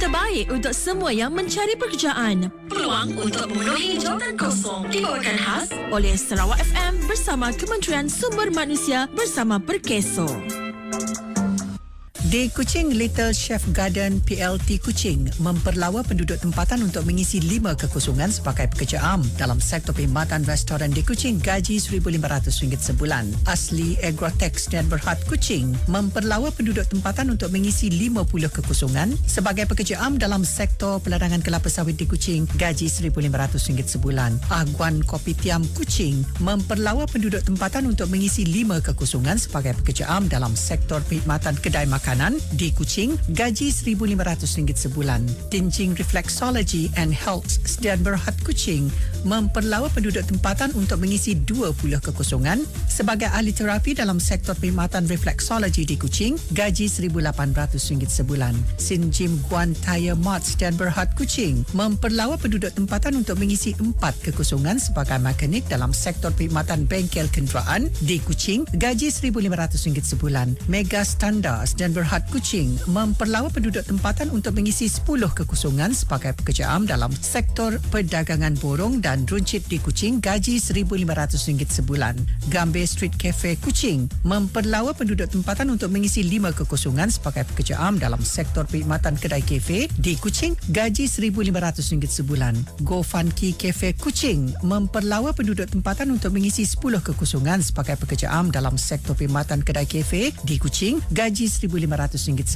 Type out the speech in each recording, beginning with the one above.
terbaik untuk semua yang mencari pekerjaan. Peluang untuk memenuhi jawatan kosong dibawakan khas oleh Sarawak FM bersama Kementerian Sumber Manusia bersama Perkeso. Di Kuching, Little Chef Garden PLT Kuching memperlawa penduduk tempatan untuk mengisi 5 kekosongan sebagai pekerja am dalam sektor perkhidmatan restoran di Kuching, gaji RM1,500 sebulan. Asli Agrotex dan Berhad Kuching memperlawa penduduk tempatan untuk mengisi 50 kekosongan sebagai pekerja am dalam sektor peladangan kelapa sawit di Kuching, gaji RM1,500 sebulan. Aguan Kopitiam Kuching memperlawa penduduk tempatan untuk mengisi 5 kekosongan sebagai pekerja am dalam sektor perkhidmatan kedai makanan di Kuching, gaji RM1,500 sebulan. Tinjing Reflexology and Health dan Berhad Kuching memperlawa penduduk tempatan untuk mengisi 20 kekosongan sebagai ahli terapi dalam sektor perkhidmatan reflexology di Kuching, gaji RM1,800 sebulan. Sinjim Guan Tire Marts dan Berhad Kuching memperlawa penduduk tempatan untuk mengisi 4 kekosongan sebagai mekanik dalam sektor perkhidmatan bengkel kenderaan di Kuching, gaji RM1,500 sebulan. Mega Standards dan Berhad Kuching memperlawa penduduk tempatan untuk mengisi 10 kekosongan sebagai pekerja am dalam sektor perdagangan borong dan runcit di Kuching, gaji RM1,500 sebulan. Gambir Street Cafe Kuching memperlawa penduduk tempatan untuk mengisi 5 kekosongan sebagai pekerja am dalam sektor perkhidmatan kedai kafe di Kuching, gaji RM1,500 sebulan. Go Funky Cafe Kuching memperlawa penduduk tempatan untuk mengisi 10 kekosongan sebagai pekerja am dalam sektor perkhidmatan kedai kafe di Kuching, gaji RM1,500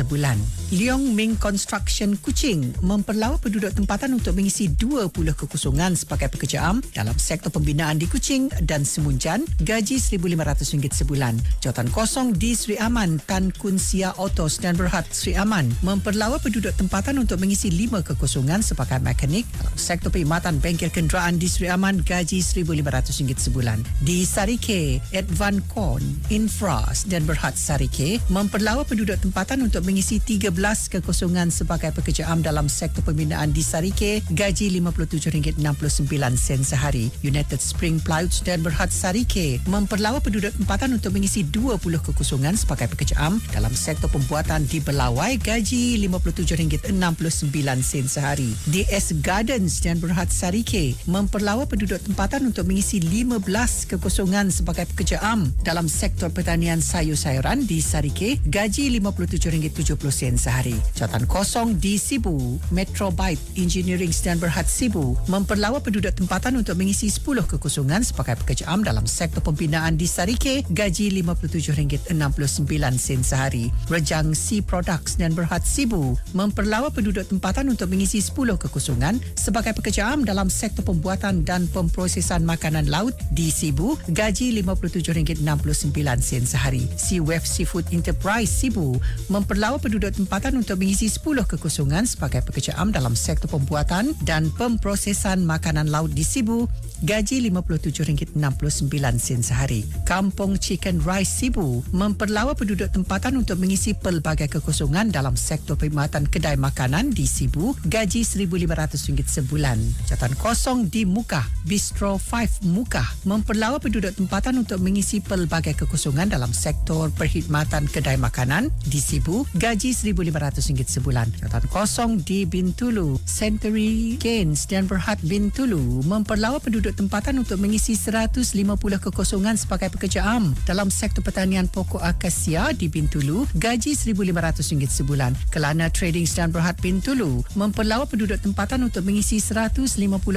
sebulan. Leong Ming Construction Kuching memperlawa penduduk tempatan untuk mengisi 20 kekosongan sebagai pekerja am dalam sektor pembinaan di Kuching dan Semunjan, gaji RM1,500 sebulan. Jawatan kosong di Sri Aman Tan Kun Sia Autos dan Berhad Sri Aman memperlawa penduduk tempatan untuk mengisi 5 kekosongan sebagai mekanik dalam sektor perkhidmatan bengkel kenderaan di Sri Aman, gaji RM1,500 sebulan. Di Sarike, Advancon Infras dan Berhad Sarike memperlawa penduduk tempatan untuk mengisi 13 kekosongan sebagai pekerja am dalam sektor pembinaan di Sarike, gaji RM57.69 sehari. United Spring Plywood dan Berhad Sarike memperlawa penduduk tempatan untuk mengisi 20 kekosongan sebagai pekerja am dalam sektor pembuatan di Belawai, gaji RM57.69 sehari. DS Gardens dan Berhad Sarike memperlawa penduduk tempatan untuk mengisi 15 kekosongan sebagai pekerja am dalam sektor pertanian sayur-sayuran di Sarike, gaji RM57.70 sehari. Jawatan kosong di Sibu, Metrobite Engineering dan Berhad Sibu memperlawa penduduk tempatan untuk mengisi 10 kekosongan sebagai pekerja am dalam sektor pembinaan di Sarike, gaji RM57.69 sehari. Rejang Sea Products dan Berhad Sibu memperlawa penduduk tempatan untuk mengisi 10 kekosongan sebagai pekerja am dalam sektor pembuatan dan pemprosesan makanan laut di Sibu, gaji RM57.69 sehari. Seawave Seafood Enterprise Sibu memperlawa penduduk tempatan untuk mengisi 10 kekosongan sebagai pekerja am dalam sektor pembuatan dan pemprosesan makanan laut di Sibu, gaji RM57.69 sehari. Kampung Chicken Rice Sibu memperlawa penduduk tempatan untuk mengisi pelbagai kekosongan dalam sektor perkhidmatan kedai makanan di Sibu, gaji RM1,500 sebulan. Jawatan kosong di Mukah, Bistro 5 Mukah memperlawa penduduk tempatan untuk mengisi pelbagai kekosongan dalam sektor perkhidmatan kedai makanan di Sibu, gaji RM1,500 sebulan. Jawatan kosong di Bintulu, Century Gains dan Berhad Bintulu memperlawa penduduk tempatan untuk mengisi 150 kekosongan sebagai pekerja am dalam sektor pertanian pokok akasia di Bintulu, gaji RM1,500 sebulan. Kelana Trading dan Berhad Bintulu memperlawa penduduk tempatan untuk mengisi 150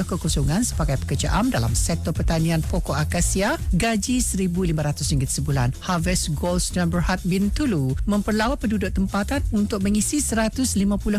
kekosongan sebagai pekerja am dalam sektor pertanian pokok akasia, gaji RM1,500 sebulan. Harvest Gold dan Berhad Bintulu memperlawa penduduk tempatan untuk mengisi 150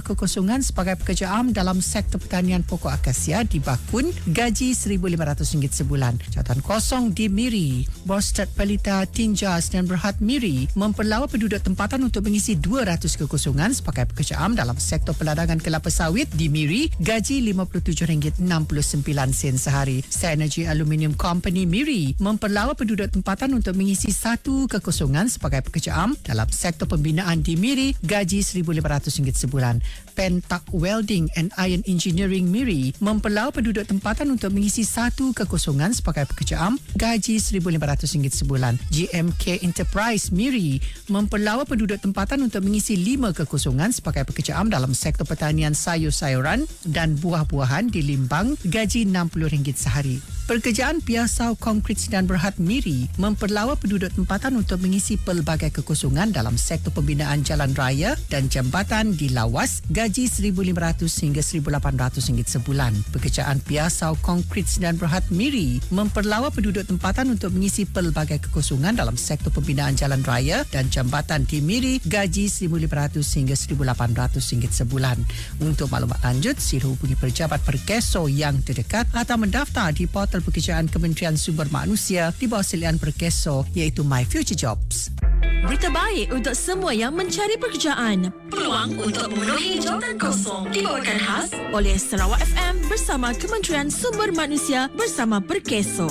kekosongan sebagai pekerja am dalam sektor pertanian pokok akasia di Bakun, gaji RM1,500 sebulan. Jawatan kosong di Miri, Bostad Pelita Tinjas dan Berhad Miri memperlawa penduduk tempatan untuk mengisi 200 kekosongan sebagai pekerja am dalam sektor peladangan kelapa sawit di Miri, gaji RM57.69 sehari. Synergy Aluminium Company Miri memperlawa penduduk tempatan untuk mengisi 1 kekosongan sebagai pekerja am dalam sektor pembinaan di Miri, gaji RM1,500 sebulan. Pentak Welding and Iron Engineering Miri memperlawa penduduk tempatan untuk mengisi 1 satu kekosongan sebagai pekerja am, gaji RM1,500 sebulan. GMK Enterprise Miri memperlawa penduduk tempatan untuk mengisi 5 kekosongan sebagai pekerja am dalam sektor pertanian sayur-sayuran dan buah-buahan di Limbang, gaji RM60 sehari. Pekerjaan Piasau Konkrit Sedan Berhad Miri memperlawa penduduk tempatan untuk mengisi pelbagai kekosongan dalam sektor pembinaan jalan raya dan jambatan di Lawas, gaji RM1,500 hingga RM1,800 sebulan. Pekerjaan Piasau Konkrit Sedan Berhad Miri memperlawa penduduk tempatan untuk mengisi pelbagai kekosongan dalam sektor pembinaan jalan raya dan jambatan di Miri, gaji RM1,500 hingga RM1,800 sebulan. Untuk maklumat lanjut, sila hubungi pejabat Perkeso yang terdekat atau mendaftar di portal pekerjaan Kementerian Sumber Manusia di bawah selian Perkeso iaitu My Future Jobs. Berita baik untuk semua yang mencari pekerjaan. Peluang untuk memenuhi jawatan kosong dibawakan khas oleh Sarawak FM bersama Kementerian Sumber Manusia bersama Perkeso.